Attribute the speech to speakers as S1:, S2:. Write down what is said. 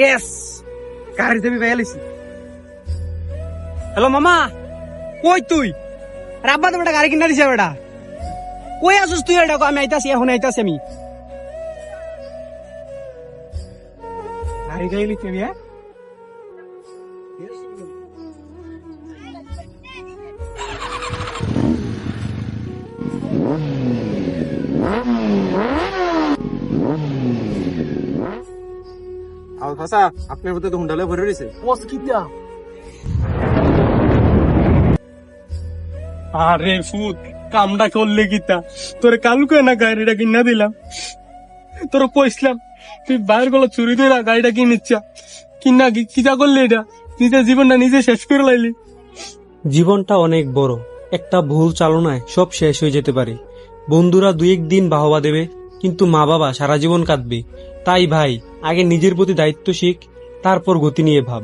S1: Yes, গাড়িতে আমি পেয়ে গেছি। হ্যালো মামা, কই তুই? রাব্বা তো বেটা গাড়ি কিনা দিছে বেটা। কই আসুস তুই? এটা আমি আইতাছি, এখন আইতাছি আমি। গাড়ি গাইলি তুমি? হ্যাঁ, আপনার মধ্যে তো হুন্ডালে ভরে রয়েছে।
S2: আরে ফুট, কামটা করলে কিতা? তোর কালকে না গাড়িটা কিনা দিলাম, তোর কইসলাম তুই বাইরের গুলো চুরি দিয়ে না গাড়িটা কিনিচ্ছা, কিনা কিতা করলি? এটা নিজের জীবনটা নিজে শেষ করে লাইলি।
S3: জীবনটা অনেক বড়, একটা ভুল চালনায় সব শেষ হয়ে যেতে পারে। বন্ধুরা দুই একদিন বাহবা দেবে, কিন্তু মা বাবা সারা জীবন কাঁদবে। তাই ভাই, আগে নিজের প্রতি দায়িত্ব শিখ, তারপর গতি নিয়ে ভাব।